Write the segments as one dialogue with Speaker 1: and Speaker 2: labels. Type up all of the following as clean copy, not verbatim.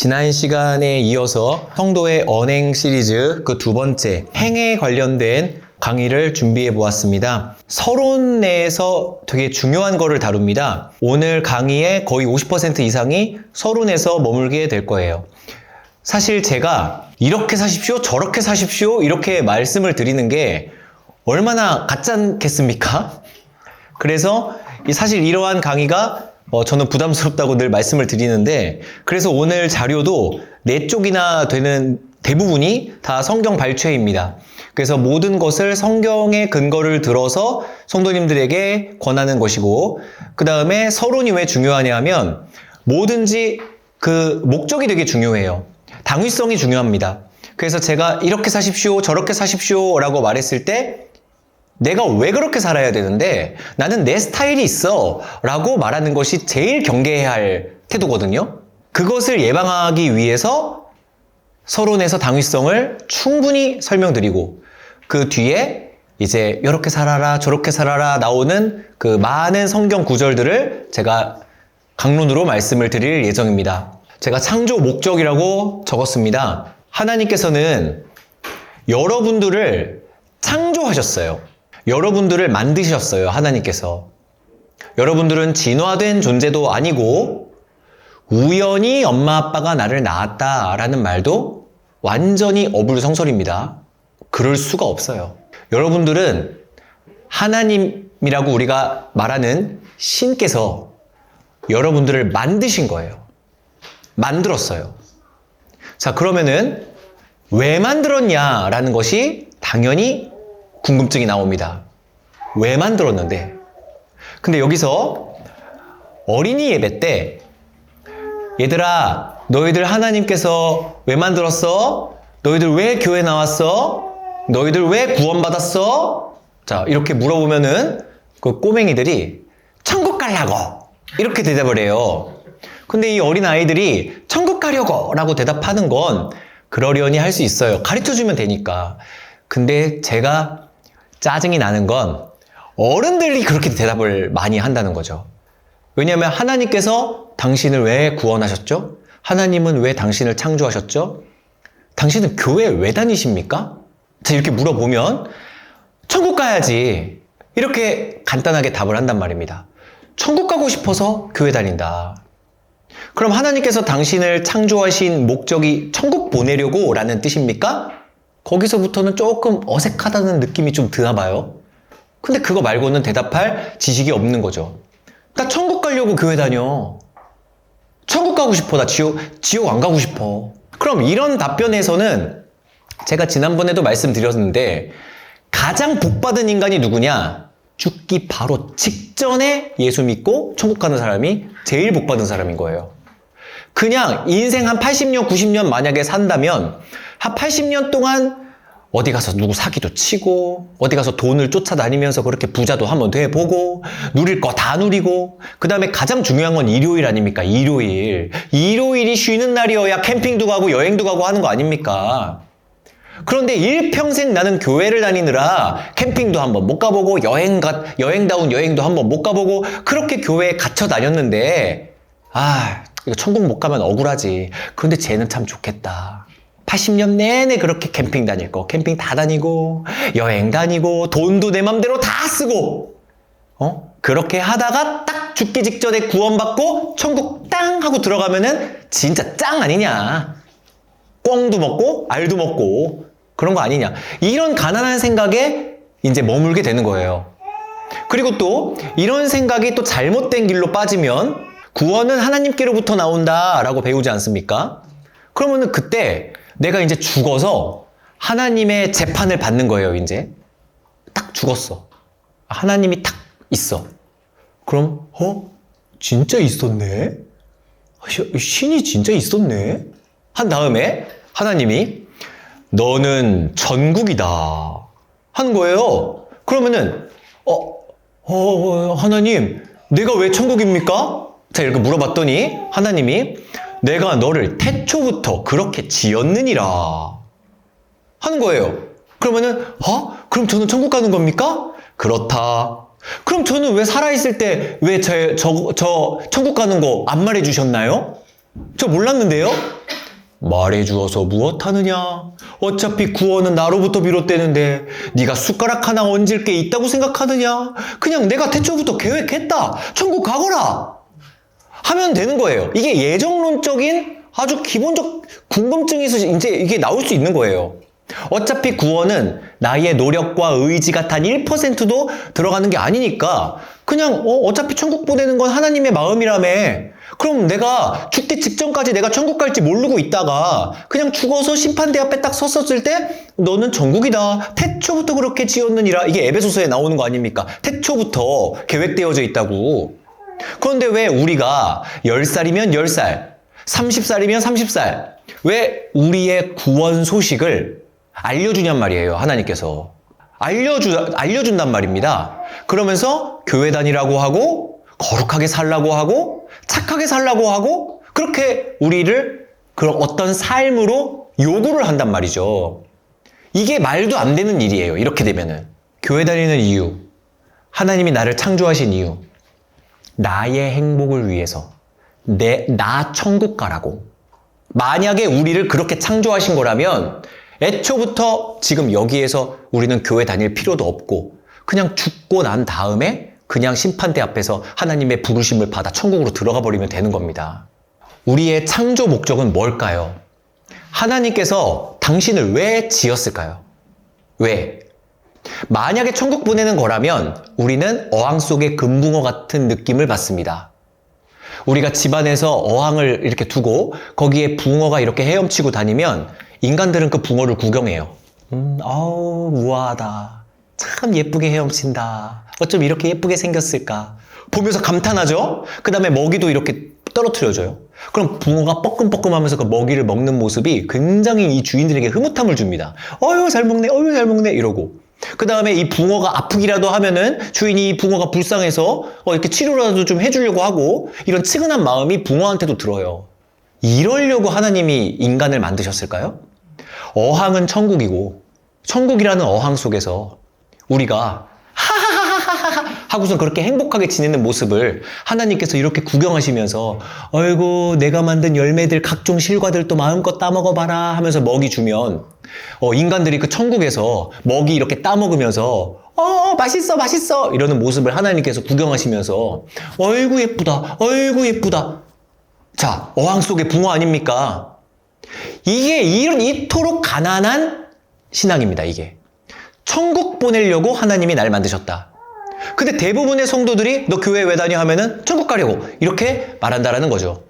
Speaker 1: 지난 시간에 이어서 성도의 언행 시리즈 그 두 번째 행에 관련된 강의를 준비해 보았습니다. 서론 내에서 되게 중요한 거를 다룹니다. 오늘 강의의 거의 50% 이상이 서론에서 머물게 될 거예요. 사실 제가 이렇게 사십시오, 저렇게 사십시오 이렇게 말씀을 드리는 게 얼마나 가짜겠습니까? 그래서 사실 이러한 강의가 저는 부담스럽다고 늘 말씀을 드리는데, 그래서 오늘 자료도 4쪽이나 되는 대부분이 다 성경 발췌입니다. 그래서 모든 것을 성경의 근거를 들어서 성도님들에게 권하는 것이고, 그 다음에 서론이 왜 중요하냐 하면 뭐든지 그 목적이 되게 중요해요. 당위성이 중요합니다. 그래서 제가 이렇게 사십시오, 저렇게 사십시오 라고 말했을 때 내가 왜 그렇게 살아야 되는데 나는 내 스타일이 있어 라고 말하는 것이 제일 경계해야 할 태도거든요. 그것을 예방하기 위해서 서론에서 당위성을 충분히 설명드리고, 그 뒤에 이제 이렇게 살아라 저렇게 살아라 나오는 그 많은 성경 구절들을 제가 강론으로 말씀을 드릴 예정입니다. 제가 창조 목적이라고 적었습니다. 하나님께서는 여러분들을 창조하셨어요. 여러분들을 만드셨어요. 하나님께서. 여러분들은 진화된 존재도 아니고 우연히 엄마 아빠가 나를 낳았다라는 말도 완전히 어불성설입니다. 그럴 수가 없어요. 여러분들은 하나님이라고 우리가 말하는 신께서 여러분들을 만드신 거예요. 만들었어요. 자, 그러면은 왜 만들었냐라는 것이 당연히 궁금증이 나옵니다. 왜 만들었는데? 근데 여기서 어린이 예배 때 얘들아, 너희들 하나님께서 왜 만들었어? 너희들 왜 교회 나왔어? 너희들 왜 구원받았어? 자, 이렇게 물어보면은 그 꼬맹이들이 천국 가려고 이렇게 대답을 해요. 근데 이 어린 아이들이 천국 가려고 라고 대답하는 건 그러려니 할 수 있어요. 가르쳐주면 되니까. 근데 제가 짜증이 나는 건 어른들이 그렇게 대답을 많이 한다는 거죠. 왜냐하면 하나님께서 당신을 왜 구원하셨죠? 하나님은 왜 당신을 창조하셨죠? 당신은 교회 왜 다니십니까? 자, 이렇게 물어보면 천국 가야지 이렇게 간단하게 답을 한단 말입니다. 천국 가고 싶어서 교회 다닌다. 그럼 하나님께서 당신을 창조하신 목적이 천국 보내려고 라는 뜻입니까? 거기서부터는 조금 어색하다는 느낌이 좀 드나 봐요. 근데 그거 말고는 대답할 지식이 없는 거죠. 나 천국 가려고 교회 다녀. 천국 가고 싶어. 나 지옥 안 가고 싶어. 그럼 이런 답변에서는 제가 지난번에도 말씀드렸는데 가장 복받은 인간이 누구냐? 죽기 바로 직전에 예수 믿고 천국 가는 사람이 제일 복받은 사람인 거예요. 그냥 인생 한 80년, 90년 만약에 산다면 한 80년 동안 어디 가서 누구 사기도 치고 어디 가서 돈을 쫓아다니면서 그렇게 부자도 한번 돼보고 누릴 거 다 누리고, 그 다음에 가장 중요한 건 일요일 아닙니까? 일요일이 쉬는 날이어야 캠핑도 가고 여행도 가고 하는 거 아닙니까? 그런데 일평생 나는 교회를 다니느라 캠핑도 한번 못 가보고 여행다운 여행도 한번 못 가보고 그렇게 교회에 갇혀 다녔는데 이거 천국 못 가면 억울하지. 그런데 쟤는 참 좋겠다. 80년 내내 그렇게 캠핑 다닐 거. 캠핑 다 다니고 여행 다니고 돈도 내 맘대로 다 쓰고 그렇게 하다가 딱 죽기 직전에 구원받고 천국 땅 하고 들어가면은 진짜 짱 아니냐. 꿩도 먹고 알도 먹고 그런 거 아니냐. 이런 가난한 생각에 이제 머물게 되는 거예요. 그리고 또 이런 생각이 또 잘못된 길로 빠지면 구원은 하나님께로부터 나온다 라고 배우지 않습니까? 그러면은 그때 내가 이제 죽어서 하나님의 재판을 받는 거예요. 이제 딱 죽었어. 하나님이 딱 있어. 그럼 진짜 있었네? 신이 진짜 있었네? 한 다음에 하나님이 너는 전국이다 하는 거예요. 그러면은 하나님 내가 왜 천국입니까? 자, 이렇게 물어봤더니 하나님이 내가 너를 태초부터 그렇게 지었느니라 하는 거예요. 그러면은 그럼 저는 천국 가는 겁니까? 그렇다. 그럼 저는 왜 살아있을 때 왜 저 천국 가는 거 안 말해 주셨나요? 저 몰랐는데요? 말해주어서 무엇하느냐? 어차피 구원은 나로부터 비롯되는데 네가 숟가락 하나 얹을 게 있다고 생각하느냐? 그냥 내가 태초부터 계획했다. 천국 가거라. 하면 되는 거예요. 이게 예정론적인 아주 기본적 궁금증에서 이제 이게 나올 수 있는 거예요. 어차피 구원은 나의 노력과 의지가 단 1%도 들어가는 게 아니니까 그냥 어차피 천국 보내는 건 하나님의 마음이라며. 그럼 내가 죽기 직전까지 내가 천국 갈지 모르고 있다가 그냥 죽어서 심판대 앞에 딱 섰었을 때 너는 전국이다. 태초부터 그렇게 지었느니라. 이게 에베소서에 나오는 거 아닙니까? 태초부터 계획되어져 있다고. 그런데 왜 우리가 10살이면 10살, 30살이면 30살 왜 우리의 구원 소식을 알려주냔 말이에요. 하나님께서. 알려준단 말입니다. 그러면서 교회 다니라고 하고 거룩하게 살라고 하고 착하게 살라고 하고 그렇게 우리를 그런 어떤 삶으로 요구를 한단 말이죠. 이게 말도 안 되는 일이에요. 이렇게 되면은. 교회 다니는 이유, 하나님이 나를 창조하신 이유, 나의 행복을 위해서, 나 천국 가라고. 만약에 우리를 그렇게 창조하신 거라면 애초부터 지금 여기에서 우리는 교회 다닐 필요도 없고 그냥 죽고 난 다음에 그냥 심판대 앞에서 하나님의 부르심을 받아 천국으로 들어가 버리면 되는 겁니다. 우리의 창조 목적은 뭘까요? 하나님께서 당신을 왜 지었을까요? 왜? 만약에 천국 보내는 거라면 우리는 어항 속의 금붕어 같은 느낌을 받습니다. 우리가 집안에서 어항을 이렇게 두고 거기에 붕어가 이렇게 헤엄치고 다니면 인간들은 그 붕어를 구경해요. 아우 우아하다. 참 예쁘게 헤엄친다. 어쩜 이렇게 예쁘게 생겼을까? 보면서 감탄하죠? 그 다음에 먹이도 이렇게 떨어뜨려줘요. 그럼 붕어가 뻐끔뻐끔하면서 그 먹이를 먹는 모습이 굉장히 이 주인들에게 흐뭇함을 줍니다. 어휴 잘 먹네, 어휴 잘 먹네 이러고. 그 다음에 이 붕어가 아프기라도 하면은 주인이 이 붕어가 불쌍해서 이렇게 치료라도 좀 해주려고 하고 이런 측은한 마음이 붕어한테도 들어요. 이러려고 하나님이 인간을 만드셨을까요? 어항은 천국이고 천국이라는 어항 속에서 우리가 하하하하하 하고서 그렇게 행복하게 지내는 모습을 하나님께서 이렇게 구경하시면서 아이고 내가 만든 열매들 각종 실과들 또 마음껏 따먹어봐라 하면서 먹이 주면 인간들이 그 천국에서 먹이 이렇게 따먹으면서 맛있어 맛있어 이러는 모습을 하나님께서 구경하시면서 어이구 예쁘다 어이구 예쁘다. 자, 어항 속의 붕어 아닙니까? 이게 이토록 가난한 신앙입니다. 이게 천국 보내려고 하나님이 날 만드셨다. 근데 대부분의 성도들이 너 교회 왜 다녀 하면은 천국 가려고 이렇게 말한다라는 거죠.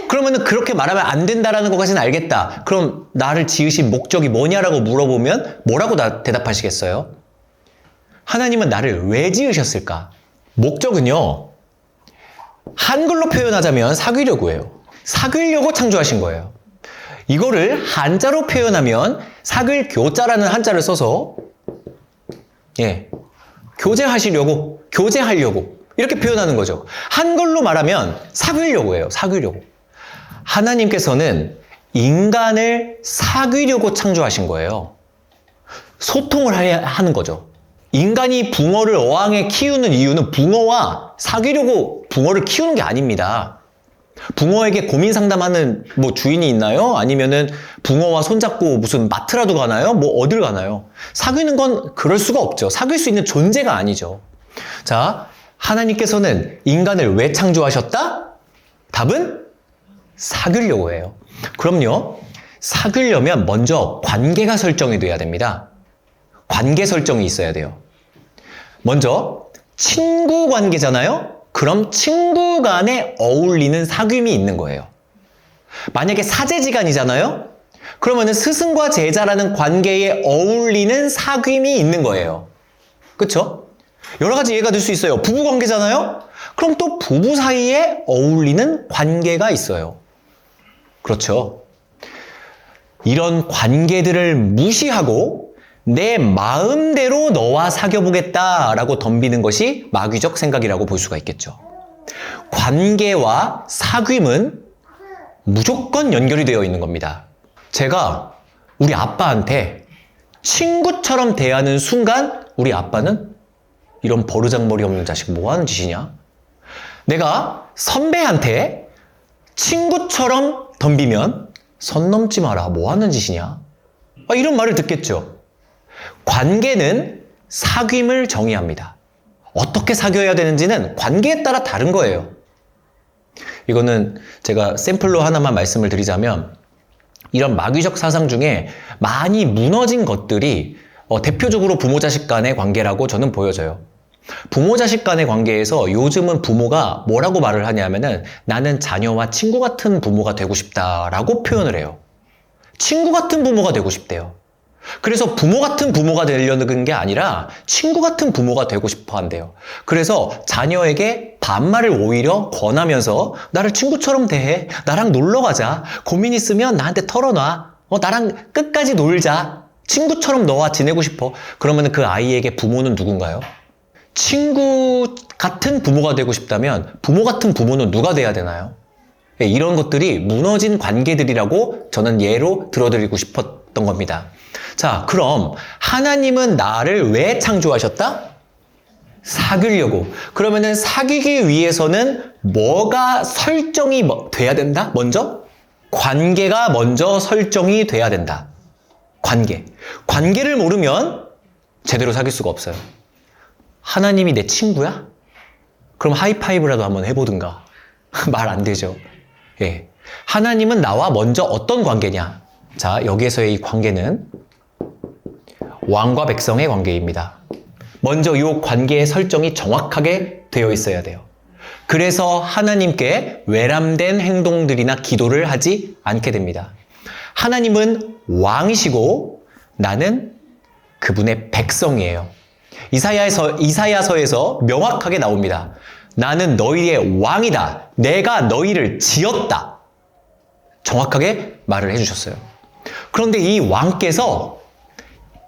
Speaker 1: 그러면은 그렇게 말하면 안 된다라는 것까지는 알겠다. 그럼 나를 지으신 목적이 뭐냐라고 물어보면 뭐라고 대답하시겠어요? 하나님은 나를 왜 지으셨을까? 목적은요. 한글로 표현하자면 사귀려고 해요. 사귀려고 창조하신 거예요. 이거를 한자로 표현하면 사귈 교자라는 한자를 써서 교제하시려고, 교제하려고 이렇게 표현하는 거죠. 한글로 말하면 사귀려고 해요. 사귀려고. 하나님께서는 인간을 사귀려고 창조하신 거예요. 소통을 하는 거죠. 인간이 붕어를 어항에 키우는 이유는 붕어와 사귀려고 붕어를 키우는 게 아닙니다. 붕어에게 고민 상담하는 주인이 있나요? 아니면은 붕어와 손잡고 무슨 마트라도 가나요? 어딜 가나요? 사귀는 건 그럴 수가 없죠. 사귈 수 있는 존재가 아니죠. 자, 하나님께서는 인간을 왜 창조하셨다? 답은 사귀려고 해요. 그럼요. 사귀려면 먼저 관계가 설정이 돼야 됩니다. 관계 설정이 있어야 돼요. 먼저 친구 관계잖아요? 그럼 친구 간에 어울리는 사귐이 있는 거예요. 만약에 사제지간이잖아요? 그러면은 스승과 제자라는 관계에 어울리는 사귐이 있는 거예요. 그쵸? 여러 가지 예가 들 수 있어요. 부부 관계잖아요? 그럼 또 부부 사이에 어울리는 관계가 있어요. 그렇죠? 이런 관계들을 무시하고 내 마음대로 너와 사귀어보겠다라고 덤비는 것이 마귀적 생각이라고 볼 수가 있겠죠. 관계와 사귐은 무조건 연결이 되어 있는 겁니다. 제가 우리 아빠한테 친구처럼 대하는 순간 우리 아빠는 이런 버르장머리 없는 자식 뭐 하는 짓이냐? 내가 선배한테 친구처럼 덤비면 선 넘지 마라. 뭐 하는 짓이냐? 이런 말을 듣겠죠. 관계는 사귐을 정의합니다. 어떻게 사귀어야 되는지는 관계에 따라 다른 거예요. 이거는 제가 샘플로 하나만 말씀을 드리자면, 이런 마귀적 사상 중에 많이 무너진 것들이 대표적으로 부모-자식 간의 관계라고 저는 보여져요. 부모-자식 간의 관계에서 요즘은 부모가 뭐라고 말을 하냐면은 나는 자녀와 친구 같은 부모가 되고 싶다라고 표현을 해요. 친구 같은 부모가 되고 싶대요. 그래서 부모 같은 부모가 되려는 게 아니라 친구 같은 부모가 되고 싶어 한대요. 그래서 자녀에게 반말을 오히려 권하면서 나를 친구처럼 대해. 나랑 놀러 가자. 고민 있으면 나한테 털어놔. 나랑 끝까지 놀자. 친구처럼 너와 지내고 싶어. 그러면 그 아이에게 부모는 누군가요? 친구 같은 부모가 되고 싶다면 부모 같은 부모는 누가 돼야 되나요? 이런 것들이 무너진 관계들이라고 저는 예로 들어드리고 싶었던 겁니다. 자, 그럼 하나님은 나를 왜 창조하셨다? 사귀려고. 그러면은 사귀기 위해서는 뭐가 설정이 돼야 된다? 먼저? 관계가 먼저 설정이 돼야 된다. 관계를 모르면 제대로 사귈 수가 없어요. 하나님이 내 친구야? 그럼 하이파이브라도 한번 해보든가. 말 안 되죠. 예. 하나님은 나와 먼저 어떤 관계냐? 자, 여기에서의 이 관계는 왕과 백성의 관계입니다. 먼저 이 관계의 설정이 정확하게 되어 있어야 돼요. 그래서 하나님께 외람된 행동들이나 기도를 하지 않게 됩니다. 하나님은 왕이시고 나는 그분의 백성이에요. 이사야서에서 명확하게 나옵니다. 나는 너희의 왕이다. 내가 너희를 지었다. 정확하게 말을 해주셨어요. 그런데 이 왕께서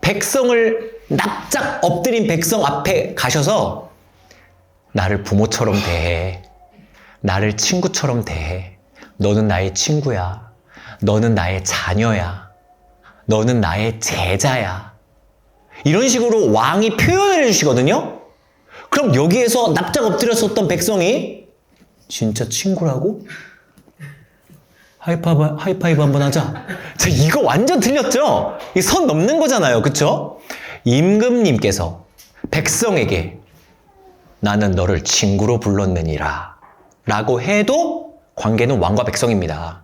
Speaker 1: 백성을 납작 엎드린 백성 앞에 가셔서 나를 부모처럼 대해. 나를 친구처럼 대해. 너는 나의 친구야. 너는 나의 자녀야. 너는 나의 제자야. 이런 식으로 왕이 표현을 해주시거든요. 그럼 여기에서 납작 엎드렸었던 백성이 진짜 친구라고? 하이파이브 한번 하자. 자, 이거 완전 틀렸죠? 이 선 넘는 거잖아요. 그쵸? 임금님께서 백성에게 나는 너를 친구로 불렀느니라 라고 해도 관계는 왕과 백성입니다.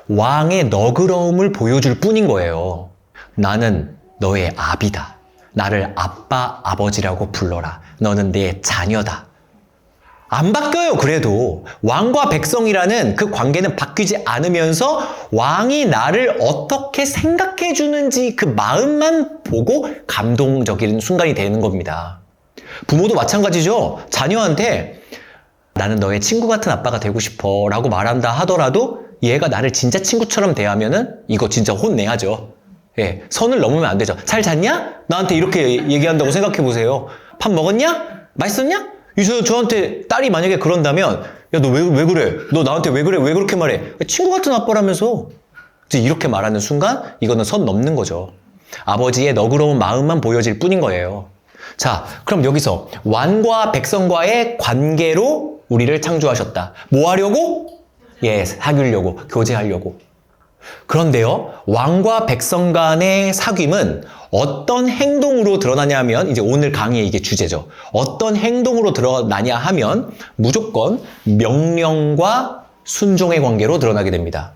Speaker 1: 왕의 너그러움을 보여줄 뿐인 거예요. 나는 너의 아비다. 나를 아빠, 아버지라고 불러라. 너는 내 자녀다. 안 바뀌어요. 그래도 왕과 백성이라는 그 관계는 바뀌지 않으면서 왕이 나를 어떻게 생각해 주는지 그 마음만 보고 감동적인 순간이 되는 겁니다. 부모도 마찬가지죠. 자녀한테 나는 너의 친구 같은 아빠가 되고 싶어 라고 말한다 하더라도 얘가 나를 진짜 친구처럼 대하면은 이거 진짜 혼내야죠. 예, 선을 넘으면 안 되죠. 잘 잤냐? 나한테 이렇게 얘기한다고 생각해 보세요. 밥 먹었냐? 맛있었냐? 저한테 딸이 만약에 그런다면 야, 너 왜 그래? 너 나한테 왜 그래? 왜 그렇게 말해? 친구 같은 아빠라면서. 이제 이렇게 말하는 순간 이거는 선 넘는 거죠. 아버지의 너그러운 마음만 보여질 뿐인 거예요. 자, 그럼 여기서 왕과 백성과의 관계로 우리를 창조하셨다. 뭐 하려고? 예, 사귀려고, 교제하려고. 그런데요, 왕과 백성 간의 사귐은 어떤 행동으로 드러나냐면, 이제 오늘 강의의 이게 주제죠. 어떤 행동으로 드러나냐 하면 무조건 명령과 순종의 관계로 드러나게 됩니다.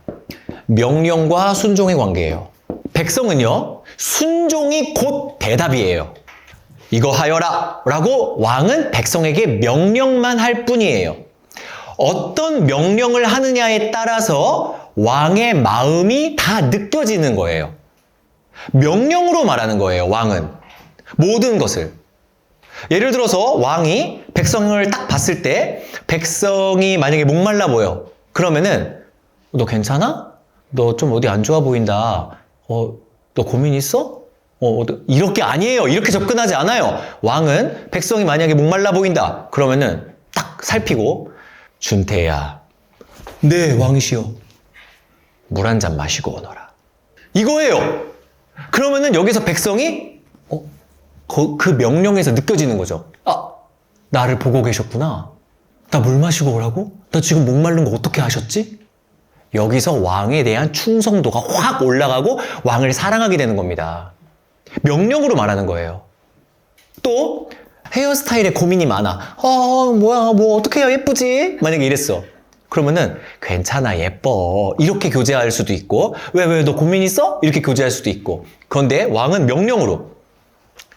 Speaker 1: 명령과 순종의 관계예요. 백성은요, 순종이 곧 대답이에요. 이거 하여라 라고 왕은 백성에게 명령만 할 뿐이에요. 어떤 명령을 하느냐에 따라서 왕의 마음이 다 느껴지는 거예요. 명령으로 말하는 거예요, 왕은. 모든 것을. 예를 들어서 왕이 백성을 딱 봤을 때 백성이 만약에 목말라 보여. 그러면은 너 괜찮아? 너 좀 어디 안 좋아 보인다. 너 고민 있어? 이렇게 아니에요. 이렇게 접근하지 않아요. 왕은 백성이 만약에 목말라 보인다. 그러면은 딱 살피고 준태야. 네, 왕이시여. 물 한 잔 마시고 오너라. 이거예요. 그러면은 여기서 백성이 그 명령에서 느껴지는 거죠. 아, 나를 보고 계셨구나. 나 물 마시고 오라고? 나 지금 목마른 거 어떻게 하셨지? 여기서 왕에 대한 충성도가 확 올라가고 왕을 사랑하게 되는 겁니다. 명령으로 말하는 거예요. 또 헤어스타일에 고민이 많아. 뭐야, 뭐 어떻게 해야 예쁘지? 만약에 이랬어. 그러면은 괜찮아, 예뻐. 이렇게 교제할 수도 있고, 왜 너 고민 있어? 이렇게 교제할 수도 있고. 그런데 왕은 명령으로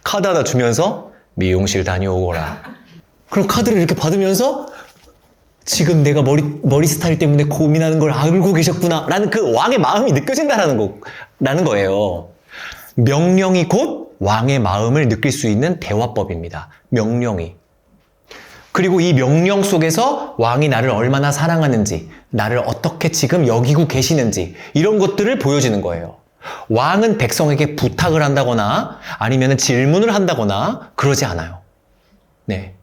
Speaker 1: 카드 하나 주면서 미용실 다녀오거라. 그럼 카드를 이렇게 받으면서 지금 내가 머리 스타일 때문에 고민하는 걸 알고 계셨구나 라는 그 왕의 마음이 느껴진다라는 거예요. 명령이 곧 왕의 마음을 느낄 수 있는 대화법입니다. 명령이. 그리고 이 명령 속에서 왕이 나를 얼마나 사랑하는지, 나를 어떻게 지금 여기고 계시는지 이런 것들을 보여주는 거예요. 왕은 백성에게 부탁을 한다거나 아니면 질문을 한다거나 그러지 않아요. 네.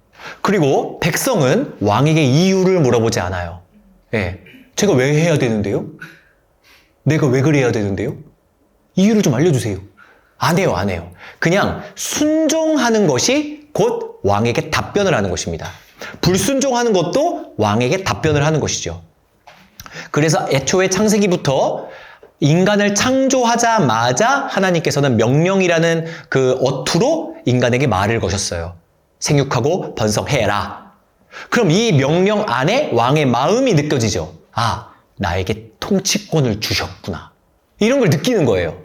Speaker 1: 그리고 백성은 왕에게 이유를 물어보지 않아요. 네. 제가 왜 해야 되는데요? 내가 왜 그래야 되는데요? 이유를 좀 알려주세요. 안 해요. 그냥 순종하는 것이 곧 왕에게 답변을 하는 것입니다. 불순종하는 것도 왕에게 답변을 하는 것이죠. 그래서 애초에 창세기부터 인간을 창조하자마자 하나님께서는 명령이라는 그 어투로 인간에게 말을 거셨어요. 생육하고 번성해라. 그럼 이 명령 안에 왕의 마음이 느껴지죠. 아, 나에게 통치권을 주셨구나. 이런 걸 느끼는 거예요.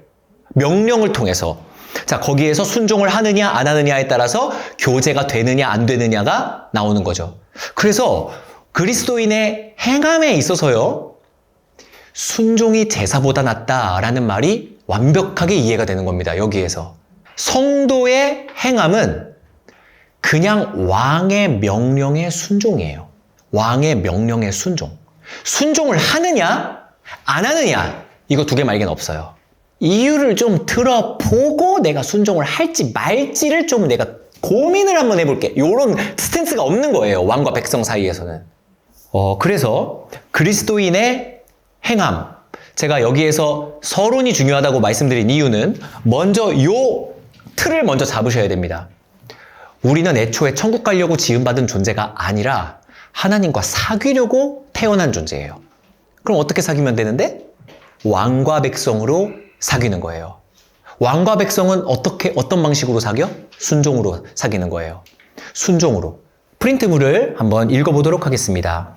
Speaker 1: 명령을 통해서. 자, 거기에서 순종을 하느냐 안 하느냐에 따라서 교제가 되느냐 안 되느냐가 나오는 거죠. 그래서 그리스도인의 행함에 있어서요, 순종이 제사보다 낫다라는 말이 완벽하게 이해가 되는 겁니다. 여기에서. 성도의 행함은 그냥 왕의 명령에 순종이에요. 왕의 명령에 순종. 순종을 하느냐 안 하느냐 이거 두 개 말고는 없어요. 이유를 좀 들어보고 내가 순종을 할지 말지를 좀 내가 고민을 한번 해볼게. 이런 스탠스가 없는 거예요. 왕과 백성 사이에서는. 그래서 그리스도인의 행함. 제가 여기에서 서론이 중요하다고 말씀드린 이유는 먼저 요 틀을 먼저 잡으셔야 됩니다. 우리는 애초에 천국 가려고 지음받은 존재가 아니라 하나님과 사귀려고 태어난 존재예요. 그럼 어떻게 사귀면 되는데? 왕과 백성으로 사귀는 거예요. 왕과 백성은 어떤 방식으로 사겨? 순종으로 사귀는 거예요. 순종으로. 프린트물을 한번 읽어보도록 하겠습니다.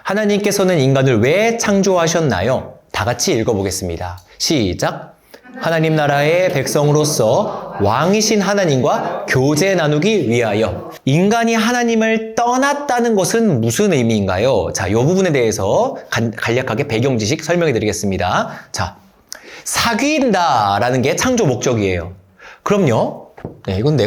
Speaker 1: 하나님께서는 인간을 왜 창조하셨나요? 다 같이 읽어보겠습니다. 시작! 하나님 나라의 백성으로서 왕이신 하나님과 교제 나누기 위하여. 인간이 하나님을 떠났다는 것은 무슨 의미인가요? 자, 이 부분에 대해서 간략하게 배경 지식 설명해 드리겠습니다. 자, 사귄다라는 게 창조 목적이에요. 그럼요. 네, 이건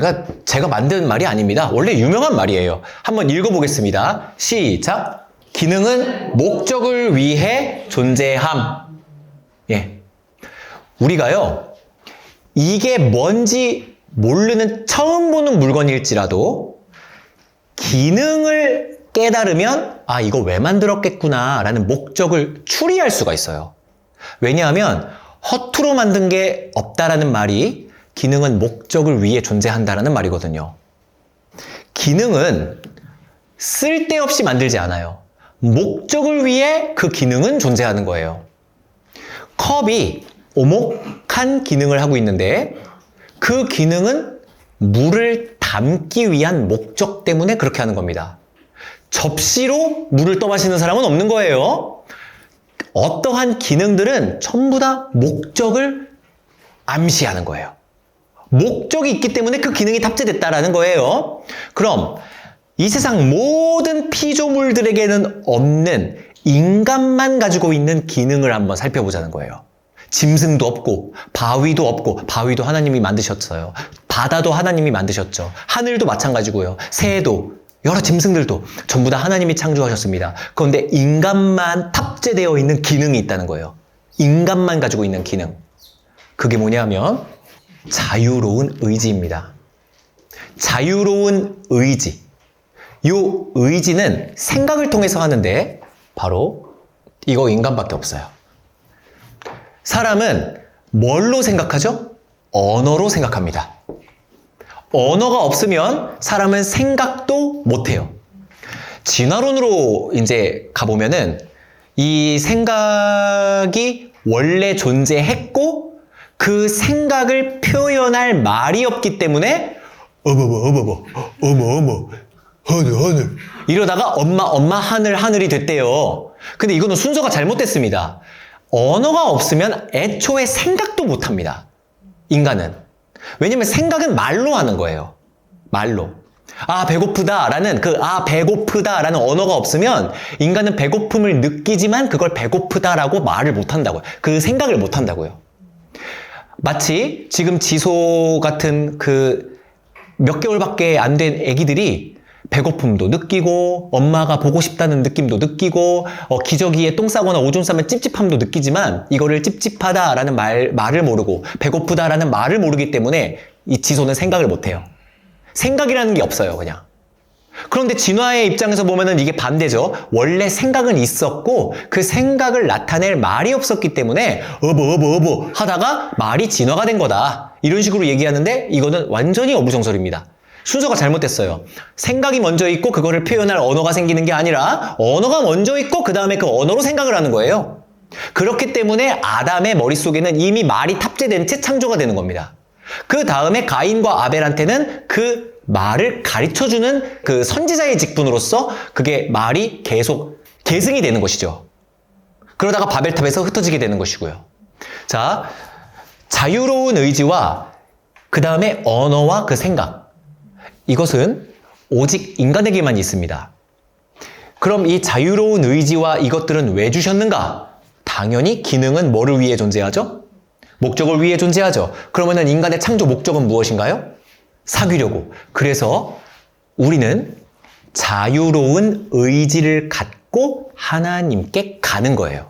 Speaker 1: 제가 만든 말이 아닙니다. 원래 유명한 말이에요. 한번 읽어보겠습니다. 시작! 기능은 목적을 위해 존재함. 예. 우리가요, 이게 뭔지 모르는 처음 보는 물건일지라도 기능을 깨달으면 아, 이거 왜 만들었겠구나 라는 목적을 추리할 수가 있어요. 왜냐하면 허투루 만든 게 없다라는 말이 기능은 목적을 위해 존재한다라는 말이거든요. 기능은 쓸데없이 만들지 않아요. 목적을 위해 그 기능은 존재하는 거예요. 컵이 오목한 기능을 하고 있는데 그 기능은 물을 담기 위한 목적 때문에 그렇게 하는 겁니다. 접시로 물을 떠마시는 사람은 없는 거예요. 어떠한 기능들은 전부 다 목적을 암시하는 거예요. 목적이 있기 때문에 그 기능이 탑재됐다라는 거예요. 그럼 이 세상 모든 피조물들에게는 없는 인간만 가지고 있는 기능을 한번 살펴보자는 거예요. 짐승도 없고 바위도 하나님이 만드셨어요. 바다도 하나님이 만드셨죠. 하늘도 마찬가지고요. 새도, 여러 짐승들도 전부 다 하나님이 창조하셨습니다. 그런데 인간만 탑재되어 있는 기능이 있다는 거예요. 인간만 가지고 있는 기능. 그게 뭐냐면 자유로운 의지입니다. 자유로운 의지. 이 의지는 생각을 통해서 하는데 바로 이거 인간밖에 없어요. 사람은 뭘로 생각하죠? 언어로 생각합니다. 언어가 없으면 사람은 생각도 못해요. 진화론으로 이제 가보면은 이 생각이 원래 존재했고 그 생각을 표현할 말이 없기 때문에 어머 하늘 이러다가 엄마 하늘이 됐대요. 근데 이거는 순서가 잘못됐습니다. 언어가 없으면 애초에 생각도 못합니다. 인간은. 왜냐면 생각은 말로 하는 거예요. 말로. 배고프다라는 배고프다라는 언어가 없으면 인간은 배고픔을 느끼지만 그걸 배고프다라고 말을 못한다고요. 그 생각을 못한다고요. 마치 지금 지소 같은 몇 개월밖에 안 된 애기들이 배고픔도 느끼고 엄마가 보고 싶다는 느낌도 느끼고 기저귀에 똥 싸거나 오줌 싸면 찝찝함도 느끼지만 이거를 찝찝하다라는 말을 모르고 배고프다라는 말을 모르기 때문에 이 지소는 생각을 못해요. 생각이라는 게 없어요, 그냥. 그런데 진화의 입장에서 보면은 이게 반대죠. 원래 생각은 있었고 그 생각을 나타낼 말이 없었기 때문에 어버 하다가 말이 진화가 된 거다. 이런 식으로 얘기하는데 이거는 완전히 어부정설입니다. 순서가 잘못됐어요. 생각이 먼저 있고 그거를 표현할 언어가 생기는 게 아니라 언어가 먼저 있고 그 다음에 그 언어로 생각을 하는 거예요. 그렇기 때문에 아담의 머릿속에는 이미 말이 탑재된 채 창조가 되는 겁니다. 그 다음에 가인과 아벨한테는 그 말을 가르쳐주는 그 선지자의 직분으로서 그게 말이 계속 계승이 되는 것이죠. 그러다가 바벨탑에서 흩어지게 되는 것이고요. 자, 자유로운 의지와 그 다음에 언어와 그 생각. 이것은 오직 인간에게만 있습니다. 그럼 이 자유로운 의지와 이것들은 왜 주셨는가? 당연히 기능은 뭐를 위해 존재하죠? 목적을 위해 존재하죠. 그러면은 인간의 창조 목적은 무엇인가요? 사귀려고. 그래서 우리는 자유로운 의지를 갖고 하나님께 가는 거예요.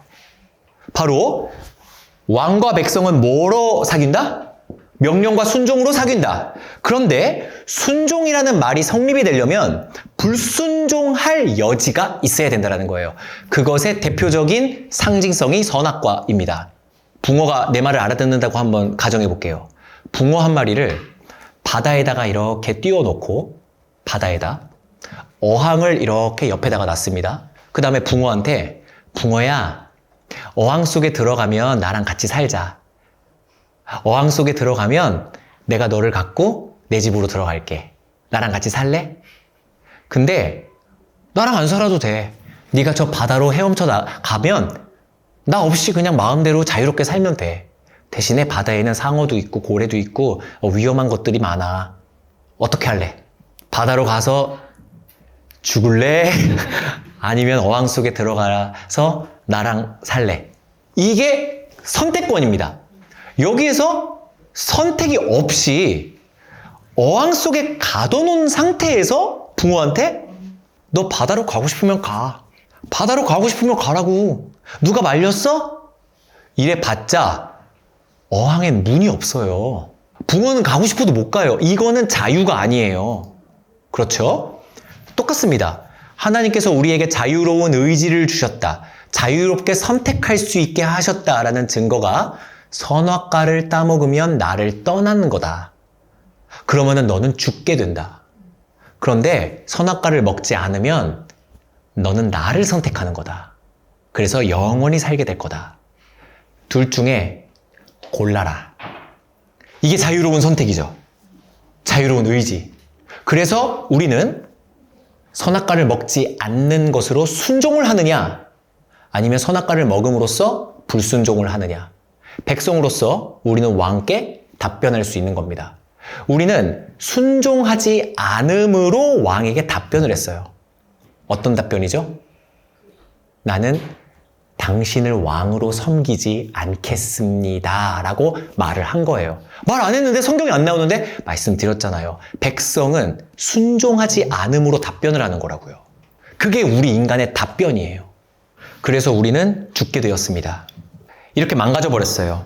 Speaker 1: 바로 왕과 백성은 뭐로 사귄다? 명령과 순종으로 사귄다. 그런데 순종이라는 말이 성립이 되려면 불순종할 여지가 있어야 된다는 거예요. 그것의 대표적인 상징성이 선악과입니다. 붕어가 내 말을 알아듣는다고 한번 가정해 볼게요. 붕어 한 마리를 바다에다가 이렇게 띄워놓고 바다에다 어항을 이렇게 옆에다가 놨습니다. 그 다음에 붕어한테 붕어야 어항 속에 들어가면 나랑 같이 살자. 어항 속에 들어가면 내가 너를 갖고 내 집으로 들어갈게. 나랑 같이 살래? 근데 나랑 안 살아도 돼. 네가 저 바다로 헤엄쳐 가면 나 없이 그냥 마음대로 자유롭게 살면 돼. 대신에 바다에는 상어도 있고 고래도 있고 위험한 것들이 많아. 어떻게 할래? 바다로 가서 죽을래? 아니면 어항 속에 들어가서 나랑 살래? 이게 선택권입니다. 여기에서 선택이 없이 어항 속에 가둬놓은 상태에서 붕어한테 너 바다로 가고 싶으면 가. 바다로 가고 싶으면 가라고. 누가 말렸어? 이래 봤자 어항엔 문이 없어요. 붕어는 가고 싶어도 못 가요. 이거는 자유가 아니에요. 그렇죠? 똑같습니다. 하나님께서 우리에게 자유로운 의지를 주셨다. 자유롭게 선택할 수 있게 하셨다라는 증거가 선악과를 따먹으면 나를 떠나는 거다. 그러면은 너는 죽게 된다. 그런데 선악과를 먹지 않으면 너는 나를 선택하는 거다. 그래서 영원히 살게 될 거다. 둘 중에 골라라. 이게 자유로운 선택이죠. 자유로운 의지. 그래서 우리는 선악과를 먹지 않는 것으로 순종을 하느냐, 아니면 선악과를 먹음으로써 불순종을 하느냐. 백성으로서 우리는 왕께 답변할 수 있는 겁니다. 우리는 순종하지 않음으로 왕에게 답변을 했어요. 어떤 답변이죠? 나는 당신을 왕으로 섬기지 않겠습니다. 라고 말을 한 거예요. 말 안 했는데 성경이 안 나오는데 말씀드렸잖아요. 백성은 순종하지 않음으로 답변을 하는 거라고요. 그게 우리 인간의 답변이에요. 그래서 우리는 죽게 되었습니다. 이렇게 망가져 버렸어요.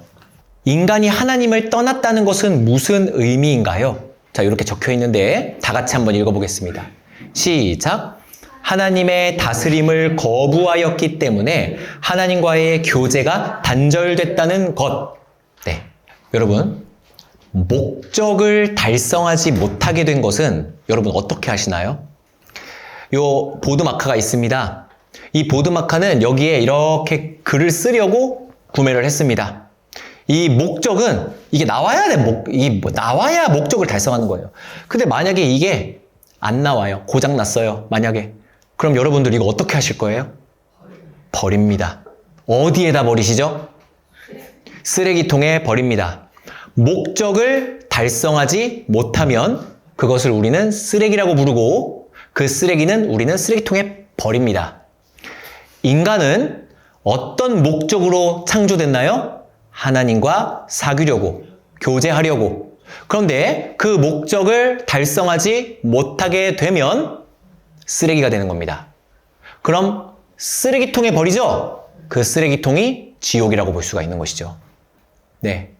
Speaker 1: 인간이 하나님을 떠났다는 것은 무슨 의미인가요? 자, 이렇게 적혀 있는데 다 같이 한번 읽어보겠습니다. 시작! 하나님의 다스림을 거부하였기 때문에 하나님과의 교제가 단절됐다는 것. 네, 여러분, 목적을 달성하지 못하게 된 것은 여러분 어떻게 하시나요? 요 보드 마크가 있습니다. 이 보드마카는 여기에 이렇게 글을 쓰려고 구매를 했습니다. 이 목적은 이게 나와야 목적을 달성하는 거예요. 근데 만약에 이게 안 나와요. 고장 났어요. 만약에. 그럼 여러분들 이거 어떻게 하실 거예요? 버립니다. 어디에다 버리시죠? 쓰레기통에 버립니다. 목적을 달성하지 못하면 그것을 우리는 쓰레기라고 부르고 그 쓰레기는 우리는 쓰레기통에 버립니다. 인간은 어떤 목적으로 창조됐나요? 하나님과 사귀려고, 교제하려고. 그런데 그 목적을 달성하지 못하게 되면 쓰레기가 되는 겁니다. 그럼 쓰레기통에 버리죠? 그 쓰레기통이 지옥이라고 볼 수가 있는 것이죠. 네.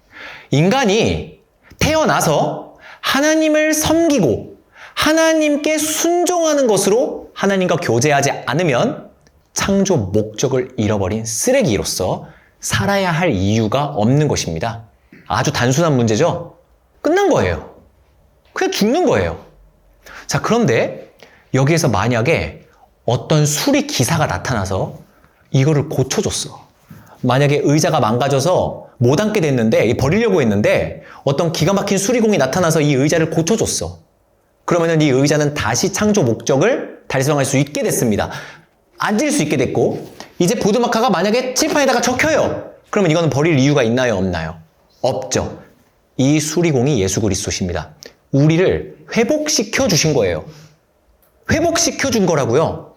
Speaker 1: 인간이 태어나서 하나님을 섬기고 하나님께 순종하는 것으로 하나님과 교제하지 않으면 창조 목적을 잃어버린 쓰레기로서 살아야 할 이유가 없는 것입니다. 아주 단순한 문제죠? 끝난 거예요. 그냥 죽는 거예요. 자, 그런데 여기에서 만약에 어떤 수리 기사가 나타나서 이거를 고쳐줬어. 만약에 의자가 망가져서 못 앉게 됐는데 버리려고 했는데 어떤 기가 막힌 수리공이 나타나서 이 의자를 고쳐줬어. 그러면은 이 의자는 다시 창조 목적을 달성할 수 있게 됐습니다. 앉을 수 있게 됐고 이제 보드마카가 만약에 칠판에다가 적혀요. 그러면 이거는 버릴 이유가 있나요? 없나요? 없죠. 이 수리공이 예수 그리스도십니다. 우리를 회복시켜 주신 거예요. 회복시켜 준 거라고요.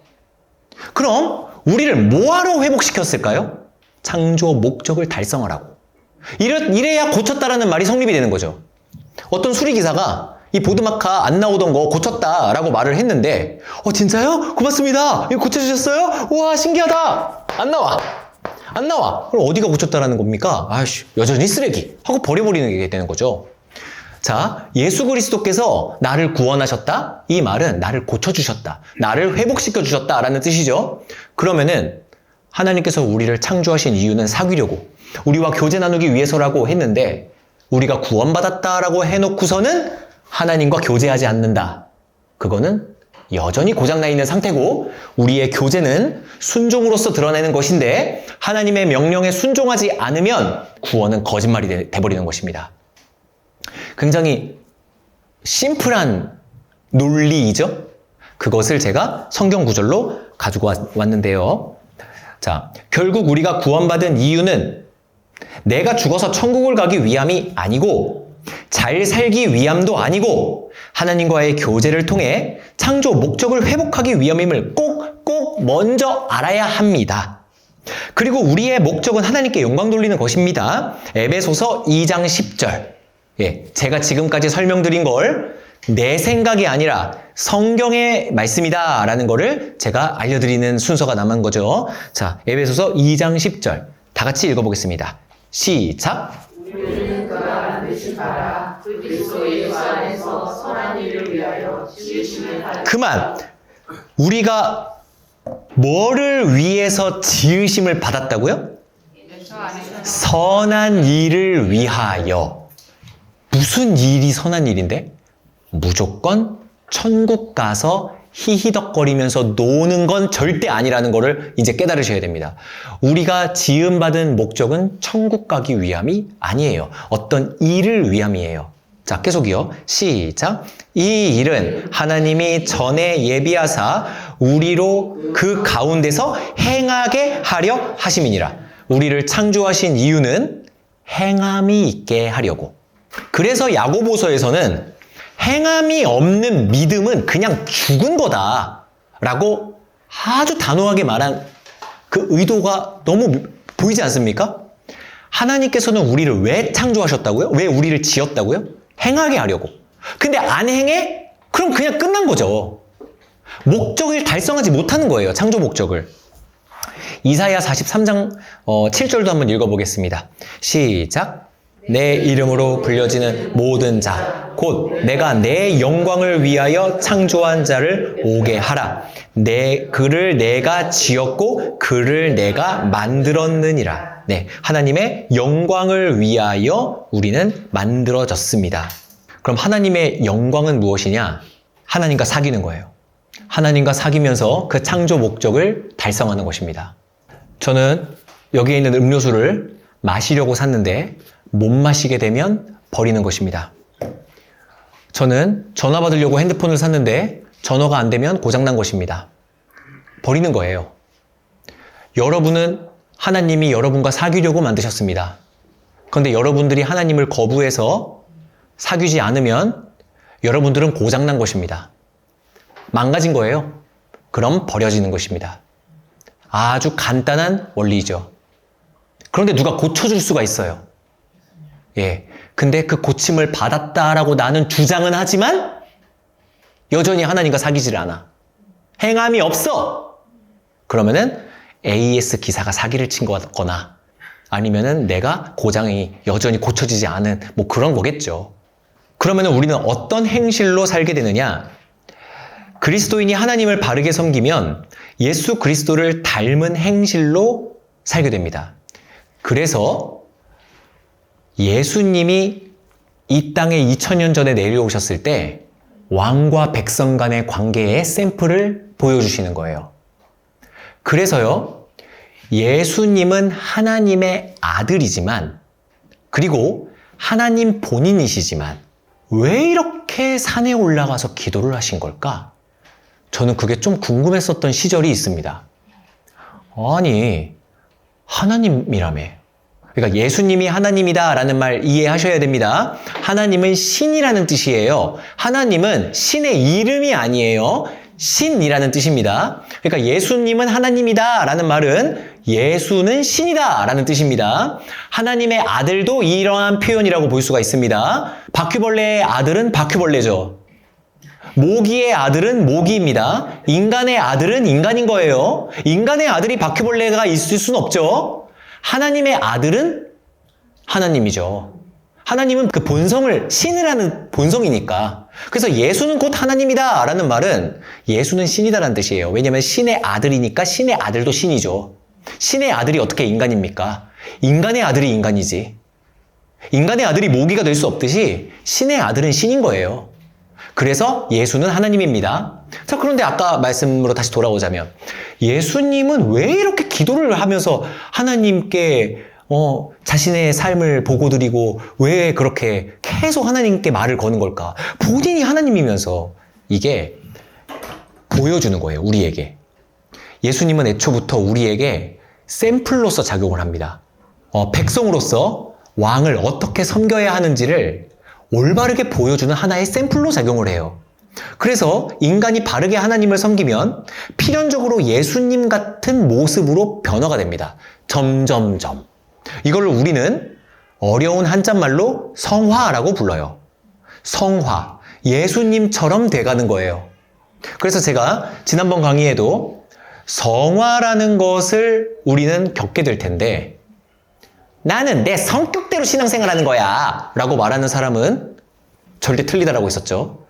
Speaker 1: 그럼 우리를 뭐하러 회복시켰을까요? 창조 목적을 달성하라고. 이래야 고쳤다라는 말이 성립이 되는 거죠. 어떤 수리기사가 이 보드마카 안 나오던 거 고쳤다라고 말을 했는데 진짜요? 고맙습니다. 이거 고쳐주셨어요? 우와 신기하다. 안 나와. 그럼 어디가 고쳤다라는 겁니까? 아이씨 여전히 쓰레기 하고 버려버리는 게 되는 거죠. 자, 예수 그리스도께서 나를 구원하셨다? 이 말은 나를 고쳐주셨다. 나를 회복시켜주셨다 라는 뜻이죠. 그러면은 하나님께서 우리를 창조하신 이유는 사귀려고 우리와 교제 나누기 위해서라고 했는데 우리가 구원받았다라고 해놓고서는 하나님과 교제하지 않는다. 그거는 여전히 고장나 있는 상태고 우리의 교제는 순종으로서 드러내는 것인데 하나님의 명령에 순종하지 않으면 구원은 거짓말이 돼버리는 것입니다. 굉장히 심플한 논리이죠? 그것을 제가 성경 구절로 가지고 왔는데요. 자, 결국 우리가 구원받은 이유는 내가 죽어서 천국을 가기 위함이 아니고 잘 살기 위함도 아니고 하나님과의 교제를 통해 창조 목적을 회복하기 위함임을 꼭 먼저 알아야 합니다. 그리고 우리의 목적은 하나님께 영광 돌리는 것입니다. 에베소서 2장 10절. 제가 지금까지 설명드린 걸 내 생각이 아니라 성경의 말씀이다 라는 거를 제가 알려드리는 순서가 남은 거죠. 자, 에베소서 2장 10절 다 같이 읽어보겠습니다. 시작!
Speaker 2: 우리는 그가 반드시 바라 그리스도 예수 안에서 선한 일을 위하여 지으심을 받은
Speaker 1: 그만! 우리가 뭐를 위해서 지으심을 받았다고요? 선한 일을 위하여. 무슨 일이 선한 일인데? 무조건 천국 가서 히히덕거리면서 노는 건 절대 아니라는 거를 이제 깨달으셔야 됩니다. 우리가 지음받은 목적은 천국 가기 위함이 아니에요. 어떤 일을 위함이에요. 자, 계속이요. 시작. 이 일은 하나님이 전에 예비하사 우리로 그 가운데서 행하게 하려 하심이니라. 우리를 창조하신 이유는 행함이 있게 하려고. 그래서 야고보서에서는 행함이 없는 믿음은 그냥 죽은 거다 라고 아주 단호하게 말한 그 의도가 너무 보이지 않습니까? 하나님께서는 우리를 왜 창조하셨다고요? 왜 우리를 지었다고요? 행하게 하려고. 근데 안 행해? 그럼 그냥 끝난 거죠. 목적을 달성하지 못하는 거예요. 창조 목적을. 이사야 43장 7절도 한번 읽어보겠습니다. 시작. 내 이름으로 불려지는 모든 자, 곧 내가 내 영광을 위하여 창조한 자를 오게 하라. 그를 내가 지었고 그를 내가 만들었느니라. 네, 하나님의 영광을 위하여 우리는 만들어졌습니다. 그럼 하나님의 영광은 무엇이냐? 하나님과 사귀는 거예요. 하나님과 사귀면서 그 창조 목적을 달성하는 것입니다. 저는 여기에 있는 음료수를 마시려고 샀는데 못 마시게 되면 버리는 것입니다. 저는 전화 받으려고 핸드폰을 샀는데 전화가 안 되면 고장난 것입니다. 버리는 거예요. 여러분은 하나님이 여러분과 사귀려고 만드셨습니다. 그런데 여러분들이 하나님을 거부해서 사귀지 않으면 여러분들은 고장난 것입니다. 망가진 거예요. 그럼 버려지는 것입니다. 아주 간단한 원리죠. 그런데 누가 고쳐줄 수가 있어요. 예. 근데 그 고침을 받았다라고 나는 주장은 하지만 여전히 하나님과 사귀지를 않아. 행함이 없어. 그러면은 AS 기사가 사기를 친 거거나 아니면은 내가 고장이 여전히 고쳐지지 않은 뭐 그런 거겠죠. 그러면은 우리는 어떤 행실로 살게 되느냐? 그리스도인이 하나님을 바르게 섬기면 예수 그리스도를 닮은 행실로 살게 됩니다. 그래서 예수님이 이 땅에 2000년 전에 내려오셨을 때 왕과 백성 간의 관계의 샘플을 보여주시는 거예요. 그래서요, 예수님은 하나님의 아들이지만, 그리고 하나님 본인이시지만, 왜 이렇게 산에 올라가서 기도를 하신 걸까? 저는 그게 좀 궁금했었던 시절이 있습니다. 아니, 하나님이라며. 그러니까 예수님이 하나님이다 라는 말 이해하셔야 됩니다. 하나님은 신이라는 뜻이에요. 하나님은 신의 이름이 아니에요. 신이라는 뜻입니다. 그러니까 예수님은 하나님이다 라는 말은 예수는 신이다 라는 뜻입니다. 하나님의 아들도 이러한 표현이라고 볼 수가 있습니다. 바퀴벌레의 아들은 바퀴벌레죠. 모기의 아들은 모기입니다. 인간의 아들은 인간인 거예요. 인간의 아들이 바퀴벌레가 있을 수는 없죠. 하나님의 아들은 하나님이죠. 하나님은 그 본성을 신이라는 본성이니까. 그래서 예수는 곧 하나님이다 라는 말은 예수는 신이다라는 뜻이에요. 왜냐하면 신의 아들이니까 신의 아들도 신이죠. 신의 아들이 어떻게 인간입니까? 인간의 아들이 인간이지. 인간의 아들이 모기가 될 수 없듯이 신의 아들은 신인 거예요. 그래서 예수는 하나님입니다. 자, 그런데 아까 말씀으로 다시 돌아오자면 예수님은 왜 이렇게 기도를 하면서 하나님께 자신의 삶을 보고드리고 왜 그렇게 계속 하나님께 말을 거는 걸까? 본인이 하나님이면서 이게 보여주는 거예요, 우리에게. 예수님은 애초부터 우리에게 샘플로서 작용을 합니다. 백성으로서 왕을 어떻게 섬겨야 하는지를 올바르게 보여주는 하나의 샘플로 작용을 해요. 그래서 인간이 바르게 하나님을 섬기면 필연적으로 예수님 같은 모습으로 변화가 됩니다. 점점점. 이걸 우리는 어려운 한자말로 성화라고 불러요. 성화. 예수님처럼 돼가는 거예요. 그래서 제가 지난번 강의에도 성화라는 것을 우리는 겪게 될 텐데 나는 내 성격대로 신앙생활하는 거야 라고 말하는 사람은 절대 틀리다라고 했었죠.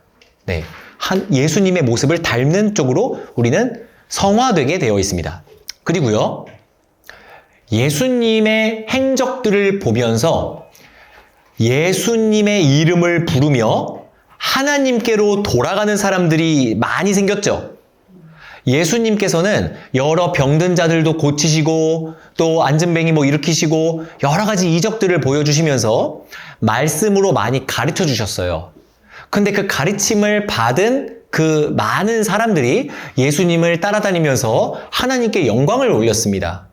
Speaker 1: 네, 예수님의 모습을 닮는 쪽으로 우리는 성화되게 되어 있습니다. 그리고요, 예수님의 행적들을 보면서 예수님의 이름을 부르며 하나님께로 돌아가는 사람들이 많이 생겼죠. 예수님께서는 여러 병든 자들도 고치시고 또 안진뱅이 일으키시고 여러 가지 이적들을 보여주시면서 말씀으로 많이 가르쳐 주셨어요. 근데 그 가르침을 받은 그 많은 사람들이 예수님을 따라다니면서 하나님께 영광을 올렸습니다.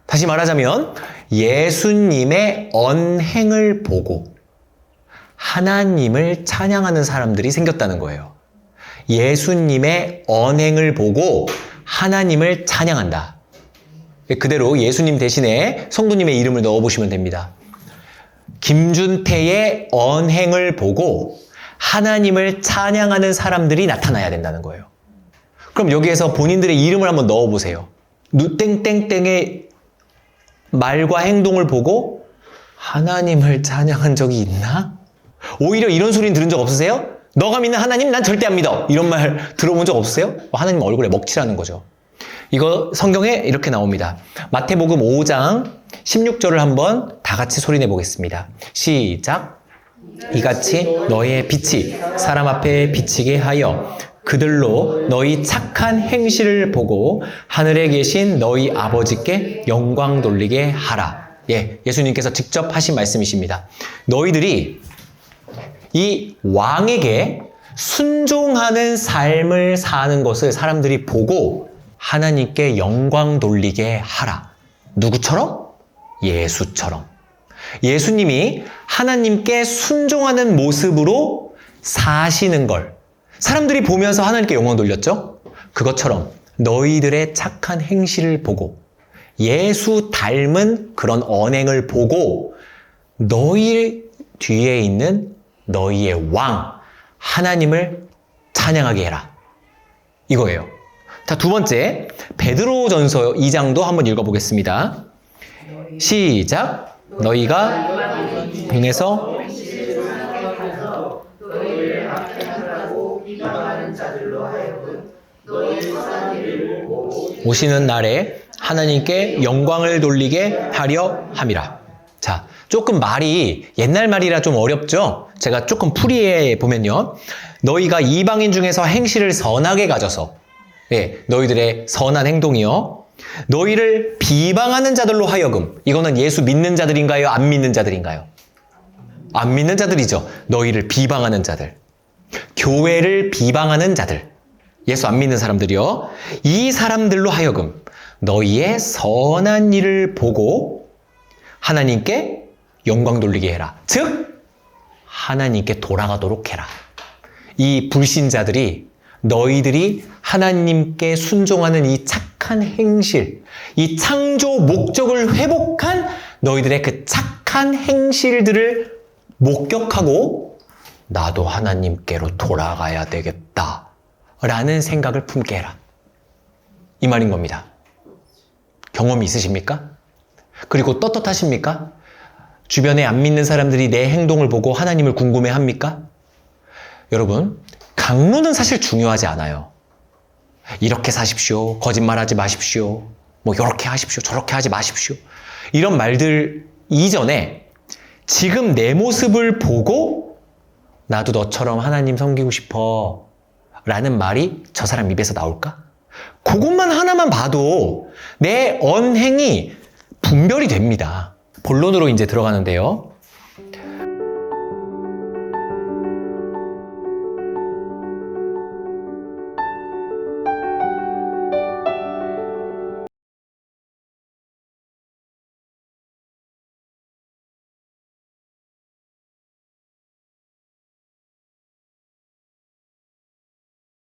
Speaker 1: 다시 말하자면 예수님의 언행을 보고 하나님을 찬양하는 사람들이 생겼다는 거예요. 예수님의 언행을 보고 하나님을 찬양한다. 그대로 예수님 대신에 성도님의 이름을 넣어보시면 됩니다. 김준태의 언행을 보고 하나님을 찬양하는 사람들이 나타나야 된다는 거예요. 그럼 여기에서 본인들의 이름을 한번 넣어보세요. 누땡땡땡의 말과 행동을 보고 하나님을 찬양한 적이 있나? 오히려 이런 소리는 들은 적 없으세요? 너가 믿는 하나님 난 절대 안 믿어. 이런 말 들어본 적 없으세요? 하나님 얼굴에 먹칠하는 거죠. 이거 성경에 이렇게 나옵니다. 마태복음 5장 16절을 한번 다 같이 소리내 보겠습니다. 시작. 이같이 너의 빛이 사람 앞에 비치게 하여 그들로 너희 착한 행실을 보고 하늘에 계신 너희 아버지께 영광 돌리게 하라. 예, 예수님께서 직접 하신 말씀이십니다. 너희들이 이 왕에게 순종하는 삶을 사는 것을 사람들이 보고 하나님께 영광 돌리게 하라. 누구처럼? 예수처럼. 예수님이 하나님께 순종하는 모습으로 사시는 걸 사람들이 보면서 하나님께 영광 돌렸죠? 그것처럼 너희들의 착한 행실을 보고 예수 닮은 그런 언행을 보고 너희 뒤에 있는 너희의 왕 하나님을 찬양하게 해라. 이거예요. 자, 두 번째 베드로전서 2장도 한번 읽어보겠습니다. 시작. 너희가 행해서 오시는 날에 하나님께 영광을 돌리게 하려 함이라. 자, 조금 말이 옛날 말이라 좀 어렵죠? 제가 조금 풀이해 보면요. 너희가 이방인 중에서 행실을 선하게 가져서 너희들의 선한 행동이요. 너희를 비방하는 자들로 하여금 이거는 예수 믿는 자들인가요? 안 믿는 자들인가요? 안 믿는 자들이죠. 너희를 비방하는 자들. 교회를 비방하는 자들. 예수 안 믿는 사람들이요. 이 사람들로 하여금 너희의 선한 일을 보고 하나님께 영광 돌리게 해라. 즉 하나님께 돌아가도록 해라. 이 불신자들이 너희들이 하나님께 순종하는 이 착한 행실, 이 창조 목적을 회복한 너희들의 그 착한 행실들을 목격하고 나도 하나님께로 돌아가야 되겠다 라는 생각을 품게 해라. 이 말인 겁니다. 경험이 있으십니까? 그리고 떳떳하십니까? 주변에 안 믿는 사람들이 내 행동을 보고 하나님을 궁금해합니까? 여러분, 강론은 사실 중요하지 않아요. 이렇게 사십시오. 거짓말하지 마십시오. 뭐 이렇게 하십시오. 저렇게 하지 마십시오. 이런 말들 이전에 지금 내 모습을 보고 나도 너처럼 하나님 섬기고 싶어 라는 말이 저 사람 입에서 나올까? 그것만 하나만 봐도 내 언행이 분별이 됩니다. 본론으로 이제 들어가는데요.